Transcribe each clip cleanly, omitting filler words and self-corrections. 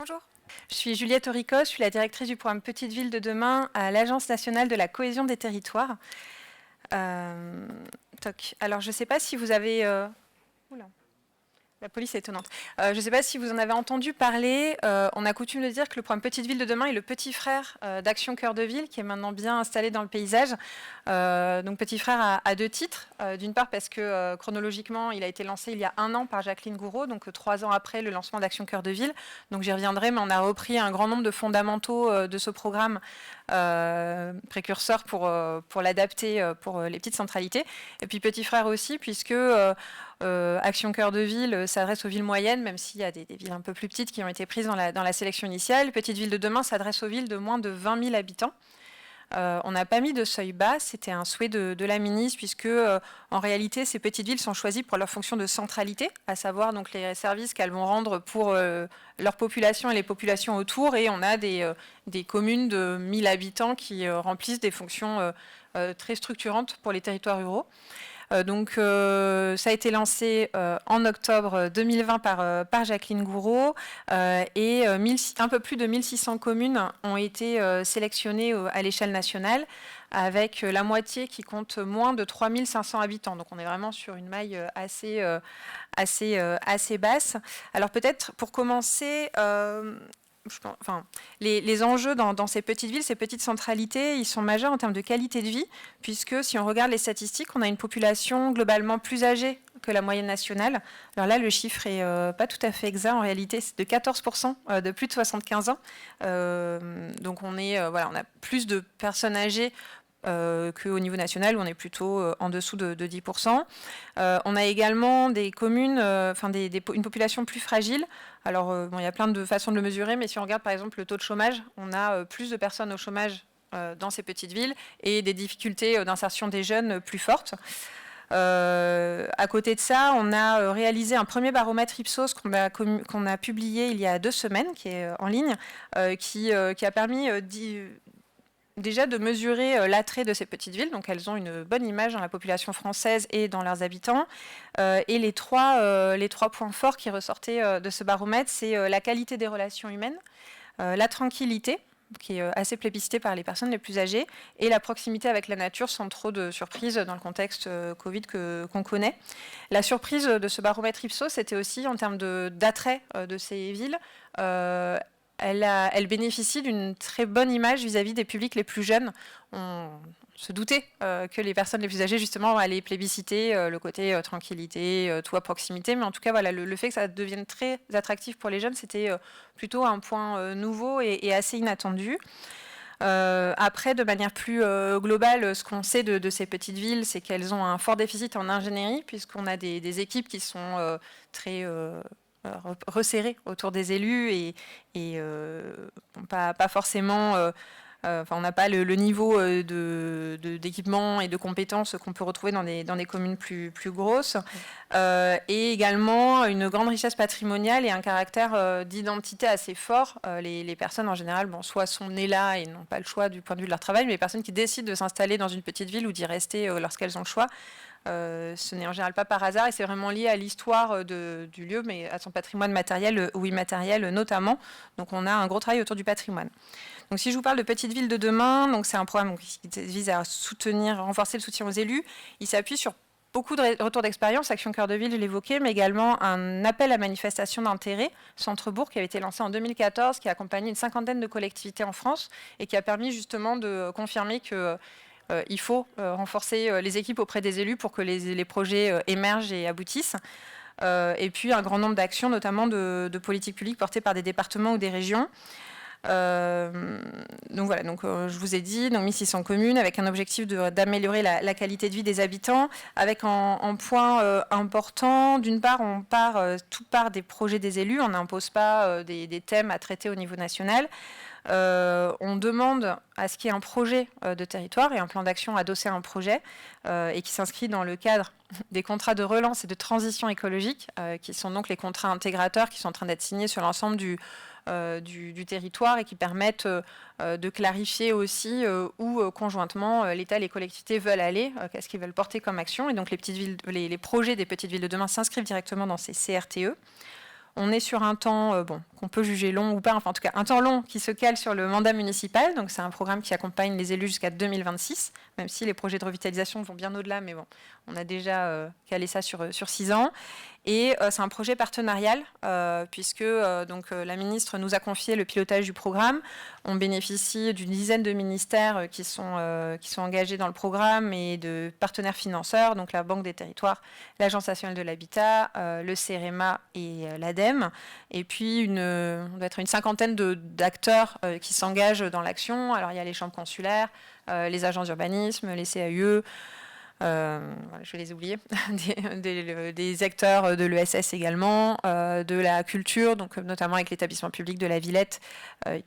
Bonjour, je suis Juliette Auricos, je suis la directrice du programme Petites Villes de demain à l'Agence nationale de la cohésion des territoires. Alors, je ne sais pas si vous avez... Oula. La police est étonnante. Je ne sais pas si vous en avez entendu parler. On a coutume de dire que le programme Petite Ville de demain est le petit frère d'Action Cœur de Ville, qui est maintenant bien installé dans le paysage. Donc petit frère a deux titres. D'une part parce que chronologiquement, il a été lancé il y a 1 an par Jacqueline Gouraud, donc 3 ans après le lancement d'Action Cœur de Ville. Donc j'y reviendrai, mais on a repris un grand nombre de fondamentaux de ce programme précurseur pour l'adapter pour les petites centralités. Et puis petit frère aussi, puisque... Action Cœur de Ville s'adresse aux villes moyennes, même s'il y a des villes un peu plus petites qui ont été prises dans la sélection initiale. Petite Ville de demain s'adresse aux villes de moins de 20 000 habitants. On n'a pas mis de seuil bas, c'était un souhait de la ministre, puisque en réalité, ces petites villes sont choisies pour leur fonction de centralité, à savoir donc les services qu'elles vont rendre pour leur population et les populations autour. Et on a des communes de 1000 habitants qui remplissent des fonctions très structurantes pour les territoires ruraux. Donc, ça a été lancé en octobre 2020 par Jacqueline Gouraud et un peu plus de 1600 communes ont été sélectionnées à l'échelle nationale, avec la moitié qui compte moins de 3500 habitants. Donc, on est vraiment sur une maille assez basse. Alors, peut-être pour commencer... les enjeux dans ces petites villes, ces petites centralités, ils sont majeurs en termes de qualité de vie, puisque si on regarde les statistiques, on a une population globalement plus âgée que la moyenne nationale. Alors là, le chiffre est pas tout à fait exact. En réalité, c'est de 14% de plus de 75 ans. Donc on a plus de personnes âgées qu'au niveau national, où on est plutôt en dessous de 10%. On a également des communes, une population plus fragile. Alors, il y a plein de façons de le mesurer, mais si on regarde par exemple le taux de chômage, on a plus de personnes au chômage dans ces petites villes et des difficultés d'insertion des jeunes plus fortes. À côté de ça, on a réalisé un premier baromètre Ipsos qu'on a publié il y a 2 semaines, qui est en ligne, qui a permis déjà de mesurer l'attrait de ces petites villes. Donc elles ont une bonne image dans la population française et dans leurs habitants. Et les trois points forts qui ressortaient de ce baromètre, c'est la qualité des relations humaines, la tranquillité, qui est assez plébiscitée par les personnes les plus âgées, et la proximité avec la nature sans trop de surprises dans le contexte Covid qu'on connaît. La surprise de ce baromètre Ipsos, c'était aussi en termes d'attrait de ces villes. Elle bénéficie d'une très bonne image vis-à-vis des publics les plus jeunes. On se doutait que les personnes les plus âgées, justement, allaient plébisciter le côté tranquillité, tout à proximité. Mais en tout cas, voilà, le fait que ça devienne très attractif pour les jeunes, c'était plutôt un point nouveau et assez inattendu. Après, de manière plus globale, ce qu'on sait de ces petites villes, c'est qu'elles ont un fort déficit en ingénierie, puisqu'on a des équipes qui sont très... resserré autour des élus et pas forcément... on n'a pas le niveau d'équipement et de compétences qu'on peut retrouver dans des communes plus grosses. Et également une grande richesse patrimoniale et un caractère d'identité assez fort. Les personnes, en général, soit sont nées là et n'ont pas le choix du point de vue de leur travail, mais les personnes qui décident de s'installer dans une petite ville ou d'y rester lorsqu'elles ont le choix, ce n'est en général pas par hasard et c'est vraiment lié à l'histoire du lieu, mais à son patrimoine matériel ou immatériel notamment. Donc on a un gros travail autour du patrimoine. Donc si je vous parle de Petites Villes de demain, donc c'est un programme qui vise à renforcer le soutien aux élus. Il s'appuie sur beaucoup de retours d'expérience, Action Cœur de Ville, je l'évoquais, mais également un appel à manifestation d'intérêt, Centre-Bourg, qui avait été lancé en 2014, qui a accompagné une 50aine de collectivités en France et qui a permis justement de confirmer que il faut renforcer les équipes auprès des élus pour que les projets émergent et aboutissent. Et puis un grand nombre d'actions, notamment de politiques publiques portées par des départements ou des régions. Donc voilà, je vous ai dit, 1600 communes avec un objectif d'améliorer la qualité de vie des habitants, avec en point important, d'une part, tout part des projets des élus, on n'impose pas des thèmes à traiter au niveau national. On demande à ce qu'il y ait un projet de territoire et un plan d'action adossé à un projet et qui s'inscrit dans le cadre des contrats de relance et de transition écologique, qui sont donc les contrats intégrateurs qui sont en train d'être signés sur l'ensemble du territoire et qui permettent de clarifier aussi où conjointement l'État et les collectivités veulent aller, qu'est-ce qu'ils veulent porter comme action. Et donc les projets des petites villes de demain s'inscrivent directement dans ces CRTE. On est sur un temps qu'on peut juger long ou pas, enfin en tout cas un temps long qui se cale sur le mandat municipal. Donc c'est un programme qui accompagne les élus jusqu'à 2026, même si les projets de revitalisation vont bien au-delà, mais bon, on a déjà calé ça sur 6 ans. Et c'est un projet partenarial, puisque la ministre nous a confié le pilotage du programme. On bénéficie d'une dizaine de ministères qui sont engagés dans le programme et de partenaires financeurs, donc la Banque des Territoires, l'Agence nationale de l'habitat, le CEREMA et l'ADEME. Et puis, on doit être une cinquantaine d'acteurs qui s'engagent dans l'action. Alors, il y a les chambres consulaires, les agences d'urbanisme, les CAUE, je vais les oublier, des acteurs de l'ESS également, de la culture, donc notamment avec l'établissement public de la Villette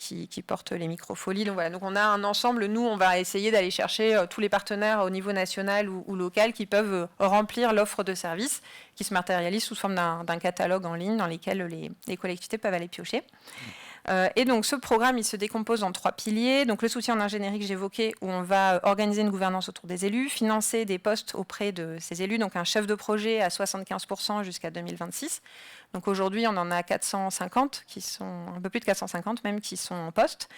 qui porte les microfolies. Donc voilà, donc on a un ensemble, nous on va essayer d'aller chercher tous les partenaires au niveau national ou local qui peuvent remplir l'offre de services qui se matérialise sous forme d'un catalogue en ligne dans lesquels les collectivités peuvent aller piocher. Et donc ce programme, il se décompose en 3 piliers. Donc le soutien en ingénierie que j'évoquais, où on va organiser une gouvernance autour des élus, financer des postes auprès de ces élus, donc un chef de projet à 75% jusqu'à 2026. Donc aujourd'hui, on en a 450, un peu plus de 450 même, qui sont en poste.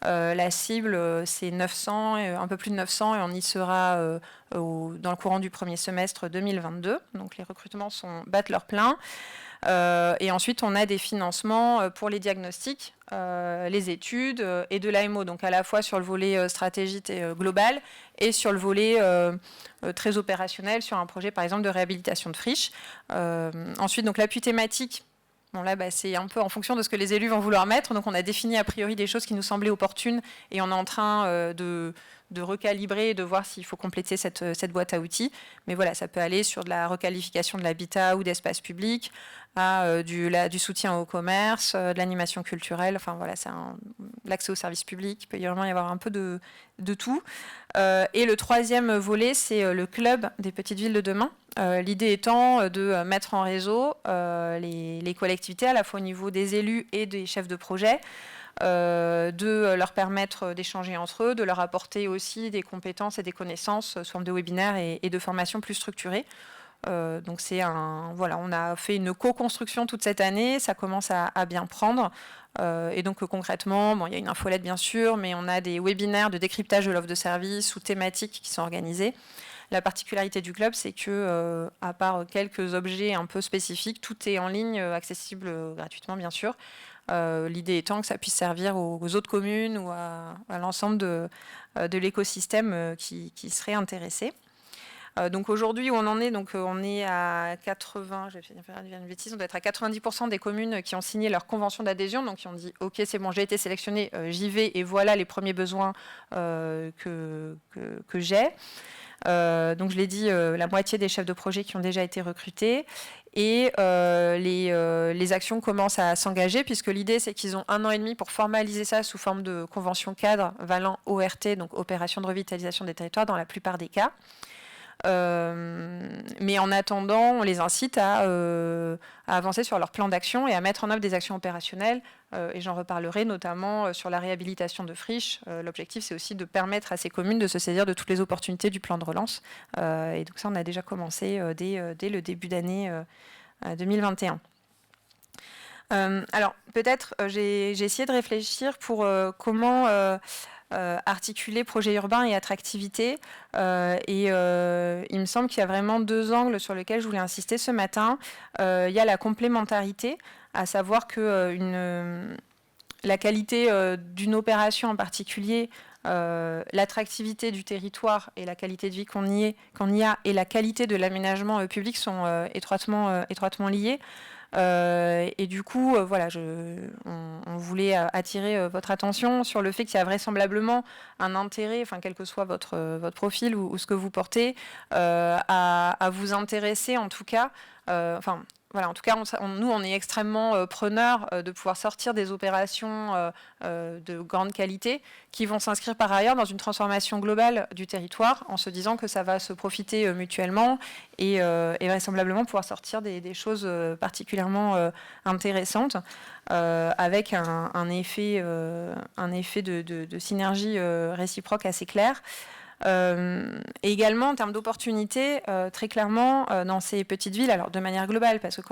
La cible, c'est 900, un peu plus de 900, et on y sera dans le courant du premier semestre 2022. Donc les recrutements battent leur plein. Et ensuite, on a des financements pour les diagnostics, les études et de l'AMO, donc à la fois sur le volet stratégique et global et sur le volet très opérationnel, sur un projet par exemple de réhabilitation de friches. Ensuite, donc l'appui thématique. Bon, là, c'est un peu en fonction de ce que les élus vont vouloir mettre. Donc, on a défini a priori des choses qui nous semblaient opportunes et on est en train de recalibrer et de voir s'il faut compléter cette boîte à outils. Mais voilà, ça peut aller sur de la requalification de l'habitat ou d'espace public, à du soutien au commerce, de l'animation culturelle. Enfin, voilà, c'est l'accès aux services publics. Il peut vraiment y avoir un peu de tout. Et le troisième volet, c'est le club des petites villes de demain. L'idée étant de mettre en réseau les collectivités, à la fois au niveau des élus et des chefs de projet, de leur permettre d'échanger entre eux, de leur apporter aussi des compétences et des connaissances sous forme de webinaires et de formations plus structurées. Donc on a fait une co-construction toute cette année, ça commence à bien prendre. Et donc concrètement, il y a une infolette bien sûr, mais on a des webinaires de décryptage de l'offre de services ou thématiques qui sont organisés. La particularité du club, c'est que, à part quelques objets un peu spécifiques, tout est en ligne, accessible gratuitement bien sûr. L'idée étant que ça puisse servir aux autres communes ou à l'ensemble de l'écosystème qui serait intéressé. Donc aujourd'hui, où on en est, on est à 80, je vais faire une bêtise, on doit être à 90% des communes qui ont signé leur convention d'adhésion, donc qui ont dit ok, c'est bon, j'ai été sélectionné, j'y vais et voilà les premiers besoins que j'ai. Donc je l'ai dit, la moitié des chefs de projet qui ont déjà été recrutés. Et les actions commencent à s'engager, puisque l'idée, c'est qu'ils ont 1 an et demi pour formaliser ça sous forme de convention cadre valant ORT, donc opération de revitalisation des territoires, dans la plupart des cas. Mais en attendant, on les incite à avancer sur leur plan d'action et à mettre en œuvre des actions opérationnelles. Et j'en reparlerai notamment sur la réhabilitation de friches. L'objectif, c'est aussi de permettre à ces communes de se saisir de toutes les opportunités du plan de relance. Et donc ça, on a déjà commencé dès le début d'année 2021. Alors, peut-être, j'ai essayé de réfléchir pour comment articuler projet urbain et attractivité. Il me semble qu'il y a vraiment 2 angles sur lesquels je voulais insister ce matin. Il y a la complémentarité, à savoir que la qualité d'une opération en particulier, l'attractivité du territoire et la qualité de vie qu'on y a et la qualité de l'aménagement public sont étroitement liés. Et du coup, voilà, on voulait attirer votre attention sur le fait qu'il y a vraisemblablement un intérêt, enfin quel que soit votre profil ou ce que vous portez, à vous intéresser en tout cas. Voilà, en tout cas, nous, on est extrêmement preneurs de pouvoir sortir des opérations de grande qualité qui vont s'inscrire par ailleurs dans une transformation globale du territoire en se disant que ça va se profiter mutuellement et vraisemblablement pouvoir sortir des choses particulièrement intéressantes avec un effet de synergie réciproque assez clair. Et également, en termes d'opportunités, très clairement, dans ces petites villes, alors de manière globale, parce que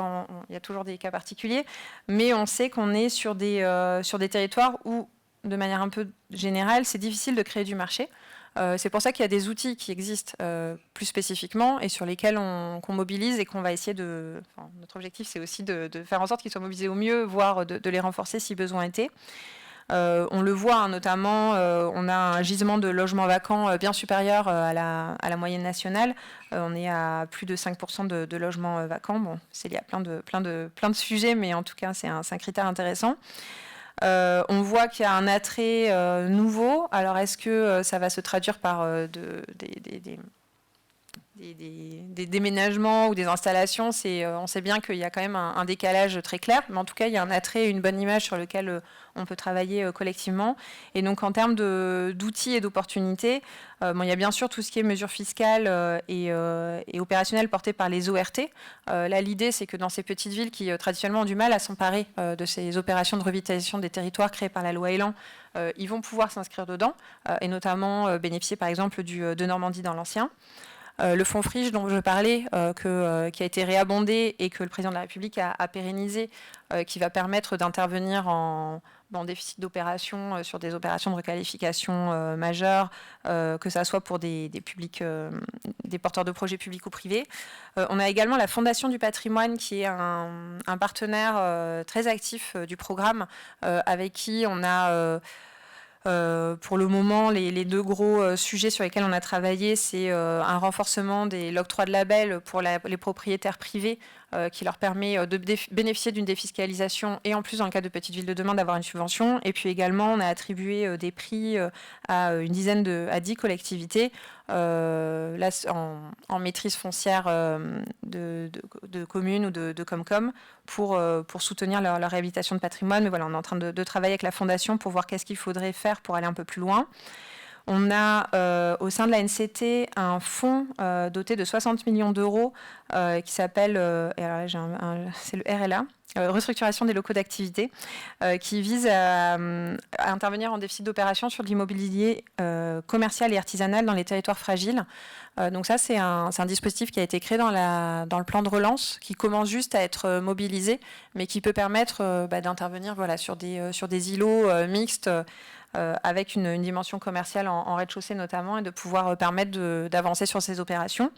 il y a toujours des cas particuliers, mais on sait qu'on est sur des territoires où, de manière un peu générale, c'est difficile de créer du marché. C'est pour ça qu'il y a des outils qui existent plus spécifiquement et sur lesquels qu'on mobilise et qu'on va essayer de... Enfin, notre objectif, c'est aussi de faire en sorte qu'ils soient mobilisés au mieux, voire de les renforcer si besoin était. On le voit, hein, notamment, on a un gisement de logements vacants bien supérieur à la moyenne nationale. On est à plus de 5% de logements vacants. Bon, c'est lié à plein de sujets, mais en tout cas, c'est un critère intéressant. On voit qu'il y a un attrait nouveau. Alors, est-ce que ça va se traduire par des déménagements ou des installations? On sait bien qu'il y a quand même un décalage très clair, mais en tout cas, il y a un attrait et une bonne image sur lequel on peut travailler collectivement. Et donc, en termes d'outils et d'opportunités, il y a bien sûr tout ce qui est mesures fiscales et opérationnelles portées par les ORT. Là, l'idée, c'est que dans ces petites villes qui traditionnellement ont du mal à s'emparer de ces opérations de revitalisation des territoires créées par la loi Elan, ils vont pouvoir s'inscrire dedans et notamment bénéficier, par exemple, de Normandie dans l'ancien. Le fonds Friche dont je parlais, qui a été réabondé et que le président de la République a pérennisé, qui va permettre d'intervenir en déficit d'opération sur des opérations de requalification majeures, que ça soit pour des publics, des porteurs de projets publics ou privés. On a également la Fondation du patrimoine qui est un partenaire très actif du programme, avec qui on a... pour le moment, les deux gros sujets sur lesquels on a travaillé, c'est un renforcement de l'octroi de label pour les propriétaires privés qui leur permet de bénéficier d'une défiscalisation et en plus, dans le cas de Petites Villes de demain, d'avoir une subvention. Et puis également, on a attribué des prix à une dizaine à 10 collectivités là, en maîtrise foncière de communes ou de Comcom pour soutenir leur réhabilitation de patrimoine. Mais voilà, on est en train de travailler avec la Fondation pour voir qu'est-ce qu'il faudrait faire pour aller un peu plus loin. On a au sein de la NCT un fonds doté de 60 millions d'euros qui s'appelle, c'est le RLA, restructuration des locaux d'activité, qui vise à intervenir en déficit d'opération sur l'immobilier commercial et artisanal dans les territoires fragiles. Donc ça, c'est un dispositif qui a été créé dans le plan de relance, qui commence juste à être mobilisé, mais qui peut permettre d'intervenir sur des îlots mixtes, avec une dimension commerciale en rez-de-chaussée notamment, et de pouvoir permettre d'avancer sur ces opérations.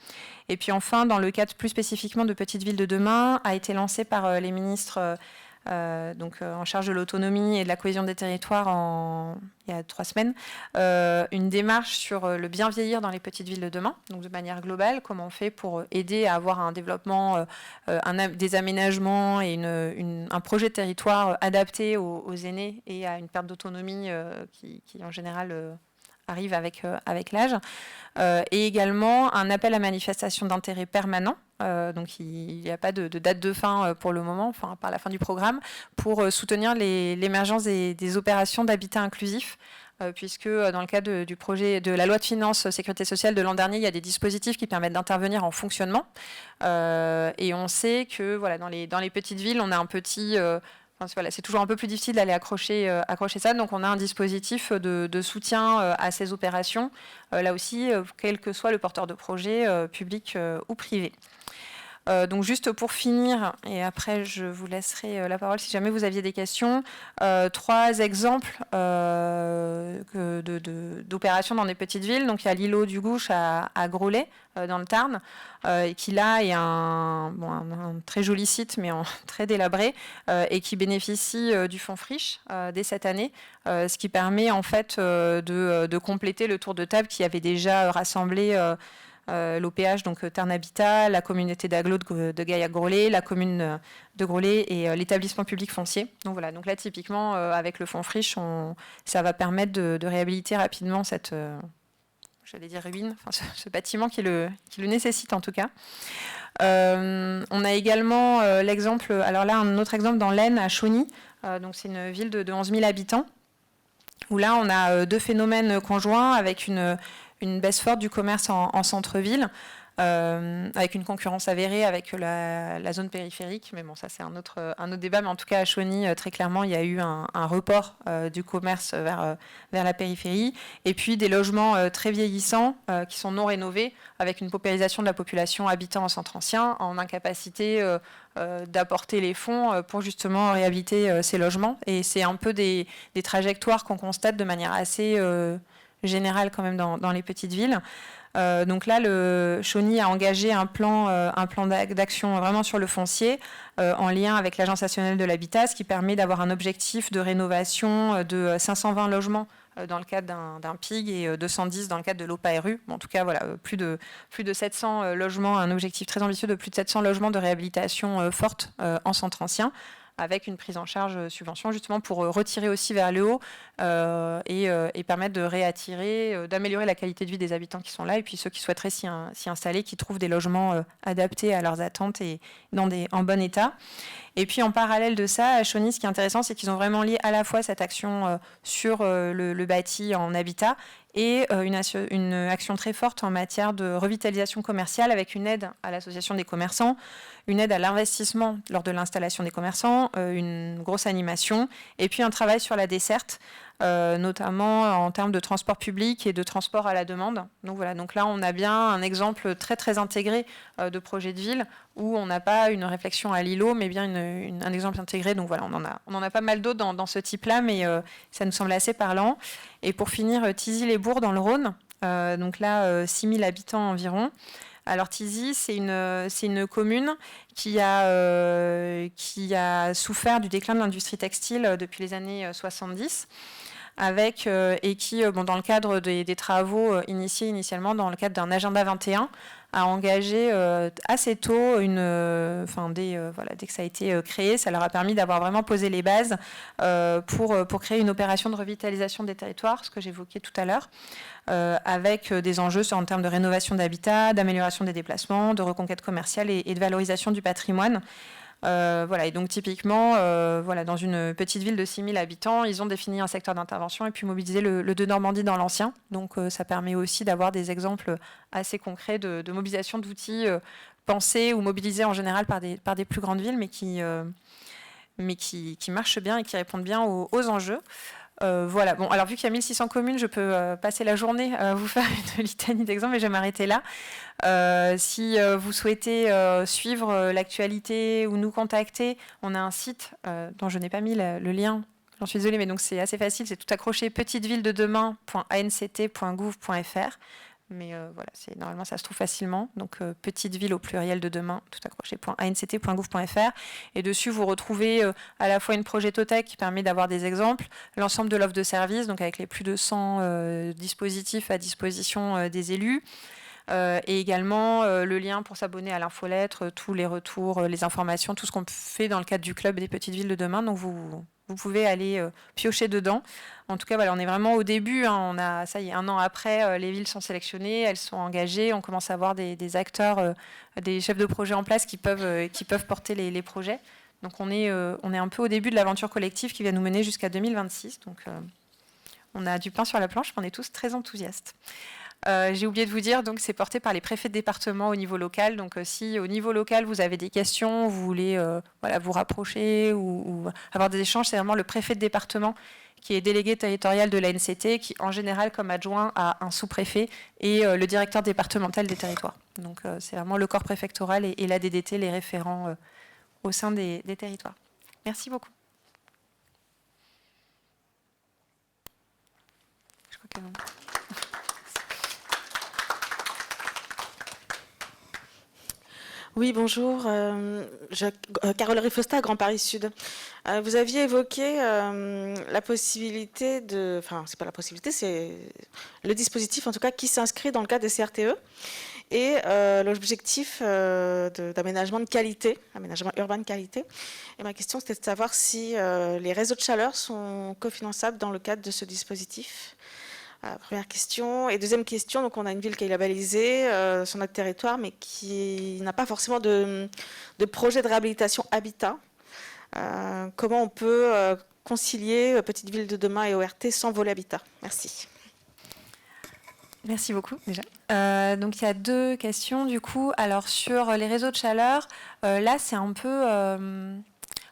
Et puis enfin, dans le cadre plus spécifiquement de Petites Villes de demain, a été lancé par les ministres en charge de l'autonomie et de la cohésion des territoires il y a 3 semaines, une démarche sur le bien vieillir dans les petites villes de demain, donc de manière globale, comment on fait pour aider à avoir un développement, des aménagements et un projet de territoire adapté aux aînés et à une perte d'autonomie qui en général arrive avec l'âge, et également un appel à manifestation d'intérêt permanent. Donc il n'y a pas de date de fin pour le moment, par la fin du programme, pour soutenir l'émergence des opérations d'habitat inclusif, puisque dans le cadre du projet de la loi de finances sécurité sociale de l'an dernier, il y a des dispositifs qui permettent d'intervenir en fonctionnement. Et on sait que dans les petites villes, on a un petit... c'est toujours un peu plus difficile d'aller accrocher ça. Donc, on a un dispositif de soutien à ces opérations, là aussi, quel que soit le porteur de projet, public ou privé. Donc, juste pour finir, et après, je vous laisserai la parole si jamais vous aviez des questions. 3 exemples d'opérations dans des petites villes. Donc, il y a l'îlot du Gouche à Groslay, dans le Tarn, qui là est un très joli site, mais très délabré, et qui bénéficie du fonds Friche dès cette année, ce qui permet en fait de compléter le tour de table qui avait déjà rassemblé l'OPH, donc Tarn Habitat, la communauté d'agglo de Gaillac-Groslay, la commune de Groslay et l'établissement public foncier. Donc voilà, donc là typiquement avec le fonds Friche, ça va permettre de réhabiliter rapidement cette, j'allais dire ruine, ce bâtiment qui le nécessite en tout cas. On a également l'exemple, alors là un autre exemple dans l'Aisne à Chauny, donc c'est une ville de 11 000 habitants, où là on a 2 phénomènes conjoints avec une baisse forte du commerce en centre-ville, avec une concurrence avérée avec la zone périphérique. Mais bon, ça c'est un autre débat. Mais en tout cas, à Chauny, très clairement, il y a eu un report du commerce vers la périphérie. Et puis des logements très vieillissants qui sont non rénovés, avec une paupérisation de la population habitant en centre ancien, en incapacité d'apporter les fonds pour justement réhabiliter ces logements. Et c'est un peu des trajectoires qu'on constate de manière assez générale quand même dans les petites villes. Donc là, le Chauny a engagé un plan d'action vraiment sur le foncier en lien avec l'Agence nationale de l'habitat, ce qui permet d'avoir un objectif de rénovation de 520 logements dans le cadre d'un PIG et 210 dans le cadre de l'OPARU. Bon, en tout cas, voilà, plus de 700 logements, un objectif très ambitieux de plus de 700 logements de réhabilitation forte en centre ancien, avec une prise en charge subvention, justement pour retirer aussi vers le haut et permettre de réattirer, d'améliorer la qualité de vie des habitants qui sont là, et puis ceux qui souhaiteraient s'y installer, qui trouvent des logements adaptés à leurs attentes et en bon état. Et puis en parallèle de ça, à Chauny, ce qui est intéressant, c'est qu'ils ont vraiment lié à la fois cette action sur le bâti en habitat et une action très forte en matière de revitalisation commerciale, avec une aide à l'association des commerçants, une aide à l'investissement lors de l'installation des commerçants, une grosse animation, et puis un travail sur la desserte, notamment en termes de transport public et de transport à la demande. Donc voilà, donc là on a bien un exemple très très intégré de projet de ville, où on n'a pas une réflexion à l'îlot, mais bien un exemple intégré. Donc voilà, on en a pas mal d'autres dans ce type-là, mais ça nous semble assez parlant. Et pour finir, Thizy-les-Bourgs dans le Rhône, donc là 6000 habitants environ. Alors Thizy, c'est une commune qui a souffert du déclin de l'industrie textile depuis les années 70, et qui, dans le cadre des travaux initiés initialement dans le cadre d'un agenda 21, a engagé assez tôt, dès que ça a été créé, ça leur a permis d'avoir vraiment posé les bases pour créer une opération de revitalisation des territoires, ce que j'évoquais tout à l'heure, avec des enjeux en termes de rénovation d'habitat, d'amélioration des déplacements, de reconquête commerciale et de valorisation du patrimoine. Et donc typiquement, dans une petite ville de 6000 habitants, ils ont défini un secteur d'intervention et puis mobilisé le de Normandie dans l'ancien. Donc ça permet aussi d'avoir des exemples assez concrets de mobilisation d'outils pensés ou mobilisés en général par des plus grandes villes, mais qui marchent bien et qui répondent bien aux enjeux. Voilà. Bon, alors vu qu'il y a 1600 communes, je peux passer la journée à vous faire une litanie d'exemples, mais je vais m'arrêter là. Si vous souhaitez suivre l'actualité ou nous contacter, on a un site dont je n'ai pas mis le lien. J'en suis désolée, mais donc c'est assez facile. C'est tout accroché, petiteville-de-demain.anct.gouv.fr. Mais normalement, ça se trouve facilement. Donc, petite ville au pluriel de demain, tout accroché, .anct.gouv.fr. Et dessus, vous retrouvez à la fois une projetothèque qui permet d'avoir des exemples, l'ensemble de l'offre de services, donc avec les plus de 100 dispositifs à disposition des élus. Et également le lien pour s'abonner à l'infolettre, tous les retours, les informations, tout ce qu'on fait dans le cadre du club des petites villes de demain. Donc, vous pouvez aller piocher dedans. En tout cas, voilà, on est vraiment au début. On a, ça y est, 1 an après, les villes sont sélectionnées, elles sont engagées. On commence à avoir des acteurs, des chefs de projet en place qui peuvent porter les projets. Donc, on est un peu au début de l'aventure collective qui va nous mener jusqu'à 2026. Donc, on a du pain sur la planche, on est tous très enthousiastes. J'ai oublié de vous dire, donc c'est porté par les préfets de département au niveau local. Donc si au niveau local vous avez des questions, vous voulez vous rapprocher ou avoir des échanges, c'est vraiment le préfet de département qui est délégué territorial de l'ANCT, qui en général comme adjoint a un sous-préfet et le directeur départemental des territoires. Donc c'est vraiment le corps préfectoral et la DDT, les référents au sein des territoires. Merci beaucoup. Je crois que... Oui, bonjour. Carole Rifosta, Grand Paris Sud. Vous aviez évoqué la possibilité de... Enfin, c'est pas la possibilité, c'est le dispositif, en tout cas, qui s'inscrit dans le cadre des CRTE et l'objectif d'aménagement de qualité, aménagement urbain de qualité. Et ma question, c'était de savoir si les réseaux de chaleur sont cofinançables dans le cadre de ce dispositif. Première question. Et deuxième question, donc on a une ville qui est labellisée sur notre territoire, mais qui n'a pas forcément de projet de réhabilitation habitat. Comment on peut concilier Petite Ville de demain et ORT sans volet habitat? Merci. Merci beaucoup déjà. Donc il y a 2 questions du coup. Alors sur les réseaux de chaleur, là c'est un peu, en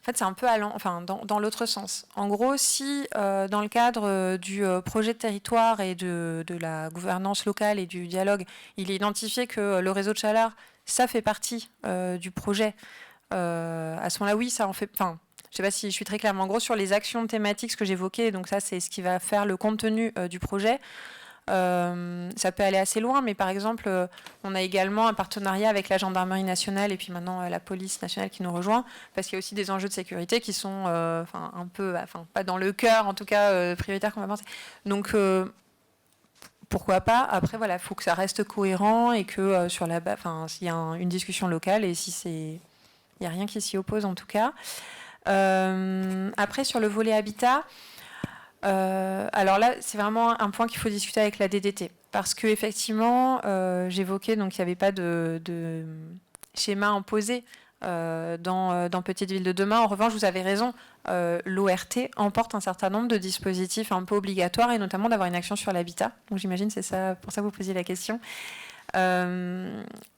fait c'est un peu allant, enfin dans l'autre sens. En gros, si dans le cadre du projet de territoire et de la gouvernance locale et du dialogue, il est identifié que le réseau de chaleur, ça fait partie du projet. À ce moment-là, oui, ça en fait. Enfin, je ne sais pas si je suis très claire, mais en gros sur les actions thématiques, ce que j'évoquais, donc ça c'est ce qui va faire le contenu du projet. Ça peut aller assez loin, mais par exemple, on a également un partenariat avec la gendarmerie nationale et puis maintenant la police nationale qui nous rejoint, parce qu'il y a aussi des enjeux de sécurité qui sont un peu, pas dans le cœur, en tout cas prioritaire qu'on va penser. Donc pourquoi pas. Après, voilà, il faut que ça reste cohérent et que sur la base, s'il y a une discussion locale et si c'est, il n'y a rien qui s'y oppose en tout cas. Après, sur le volet habitat. Alors là, c'est vraiment un point qu'il faut discuter avec la DDT. Parce qu'effectivement, j'évoquais, donc il n'y avait pas de schéma imposé dans Petite Ville de demain. En revanche, vous avez raison, l'ORT emporte un certain nombre de dispositifs un peu obligatoires, et notamment d'avoir une action sur l'habitat. Donc j'imagine c'est ça, pour ça que vous posiez la question. Là,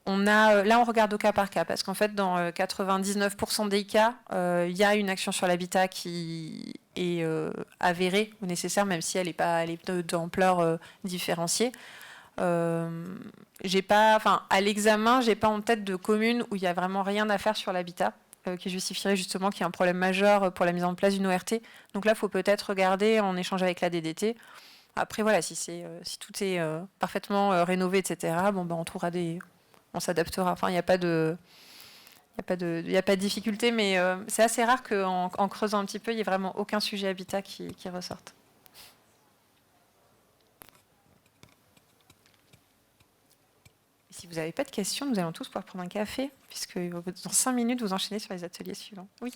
on regarde au cas par cas, parce qu'en fait, dans 99% des cas, il y a une action sur l'habitat qui est avérée ou nécessaire, même si elle est d'ampleur différenciée. À l'examen, j'ai pas en tête de commune où il y a vraiment rien à faire sur l'habitat, qui justifierait justement qu'il y a un problème majeur pour la mise en place d'une ORT. Donc là, il faut peut-être regarder en échange avec la DDT. Après, voilà, si tout est parfaitement rénové, etc., on s'adaptera. Enfin, il n'y a pas de difficulté, mais c'est assez rare qu'en creusant un petit peu, il n'y ait vraiment aucun sujet habitat qui ressorte. Et si vous n'avez pas de questions, nous allons tous pouvoir prendre un café, puisque dans 5 minutes, vous enchaînez sur les ateliers suivants. Oui.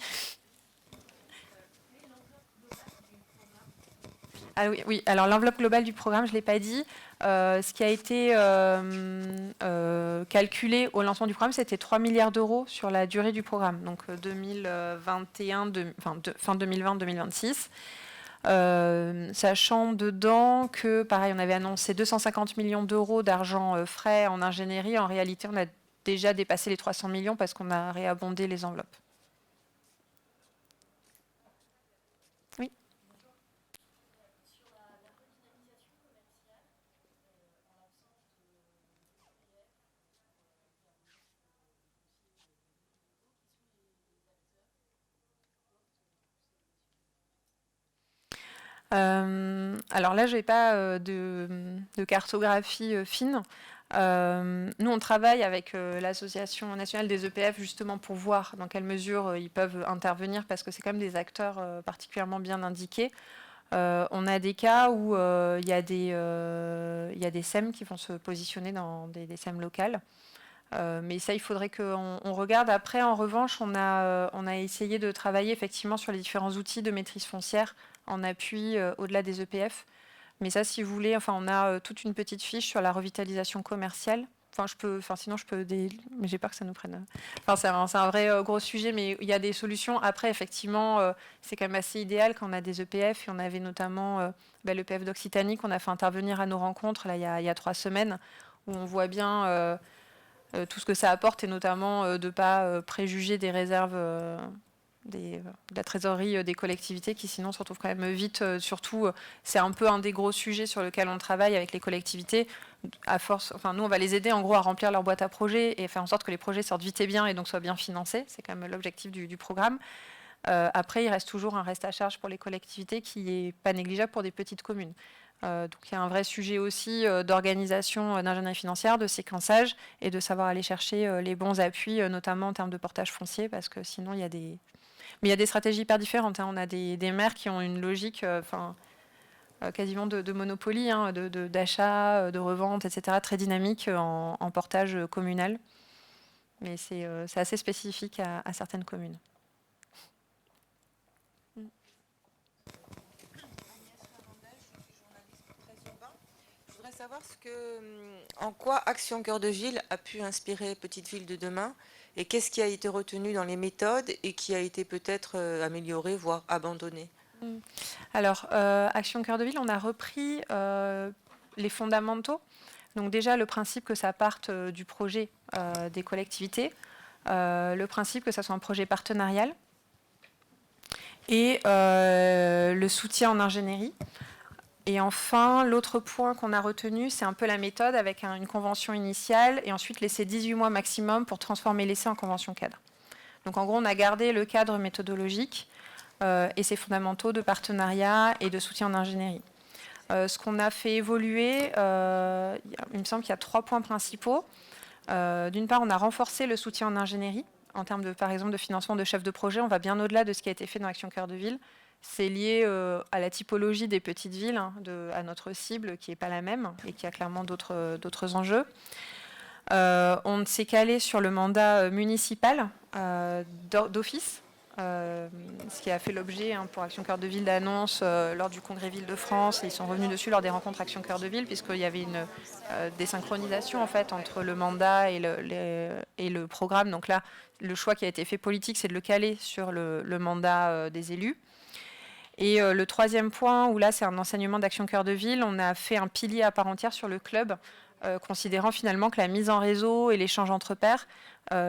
Ah oui, alors l'enveloppe globale du programme, je ne l'ai pas dit. Ce qui a été calculé au lancement du programme, c'était 3 milliards d'euros sur la durée du programme, donc 2021, fin 2020-2026. Sachant dedans que, pareil, on avait annoncé 250 millions d'euros d'argent frais en ingénierie. En réalité, on a déjà dépassé les 300 millions parce qu'on a réabondé les enveloppes. Oui. Alors là, je n'ai pas de cartographie fine. Nous, on travaille avec l'Association nationale des EPF justement pour voir dans quelle mesure ils peuvent intervenir, parce que c'est quand même des acteurs particulièrement bien indiqués. On a des cas où il y a des SEM qui vont se positionner dans des SEM locales. Mais ça, il faudrait qu'on regarde. Après, en revanche, on a essayé de travailler effectivement sur les différents outils de maîtrise foncière en appui au-delà des EPF. Mais ça, si vous voulez, on a toute une petite fiche sur la revitalisation commerciale. Sinon, je peux. Mais j'ai peur que ça nous prenne. C'est un vrai gros sujet, mais il y a des solutions. Après, effectivement, c'est quand même assez idéal quand on a des EPF. Et on avait notamment l'EPF d'Occitanie qu'on a fait intervenir à nos rencontres là, il y a 3 semaines, où on voit bien tout ce que ça apporte, et notamment de ne pas préjuger des réserves de la trésorerie des collectivités qui sinon se retrouvent quand même vite. Surtout, c'est un peu un des gros sujets sur lequel on travaille avec les collectivités. À force, nous, on va les aider en gros à remplir leur boîte à projets et faire en sorte que les projets sortent vite et bien et donc soient bien financés. C'est quand même l'objectif du programme. Après, il reste toujours un reste à charge pour les collectivités qui n'est pas négligeable pour des petites communes. Donc il y a un vrai sujet aussi d'organisation d'ingénierie financière, de séquençage et de savoir aller chercher les bons appuis, notamment en termes de portage foncier, parce que sinon il y a des... Mais il y a des stratégies hyper différentes. On a des maires qui ont une logique quasiment de monopoly, d'achat, de revente, etc., très dynamique en portage communal. Mais c'est assez spécifique à certaines communes. Savoir en quoi Action Cœur de Ville a pu inspirer Petite Ville de demain, et qu'est-ce qui a été retenu dans les méthodes et qui a été peut-être amélioré, voire abandonné. Alors, Action Cœur de Ville, on a repris les fondamentaux. Donc déjà, le principe que ça parte du projet des collectivités, le principe que ça soit un projet partenarial, et le soutien en ingénierie. Et enfin, l'autre point qu'on a retenu, c'est un peu la méthode avec une convention initiale et ensuite laisser 18 mois maximum pour transformer l'essai en convention cadre. Donc en gros, on a gardé le cadre méthodologique et ses fondamentaux de partenariat et de soutien en ingénierie. Ce qu'on a fait évoluer, il me semble qu'il y a 3 points principaux. D'une part, on a renforcé le soutien en ingénierie en termes de, par exemple, de financement de chefs de projet. On va bien au-delà de ce qui a été fait dans Action Cœur de Ville. C'est lié à la typologie des petites villes, à notre cible qui n'est pas la même et qui a clairement d'autres enjeux. On s'est calé sur le mandat municipal d'office, ce qui a fait l'objet pour Action Cœur de Ville d'annonce lors du Congrès Ville de France. Et ils sont revenus dessus lors des rencontres Action Cœur de Ville, puisqu'il y avait une désynchronisation en fait, entre le mandat et le programme. Donc là, le choix qui a été fait politique, c'est de le caler sur le mandat des élus. Et le troisième point, où là c'est un enseignement d'Action Cœur de Ville, on a fait un pilier à part entière sur le club, considérant finalement que la mise en réseau et l'échange entre pairs,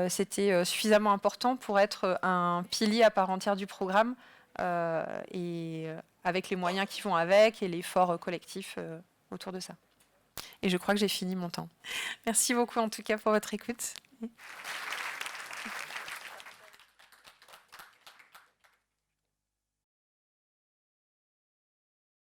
c'était suffisamment important pour être un pilier à part entière du programme, et avec les moyens qui vont avec et l'effort collectif autour de ça. Et je crois que j'ai fini mon temps. Merci beaucoup en tout cas pour votre écoute.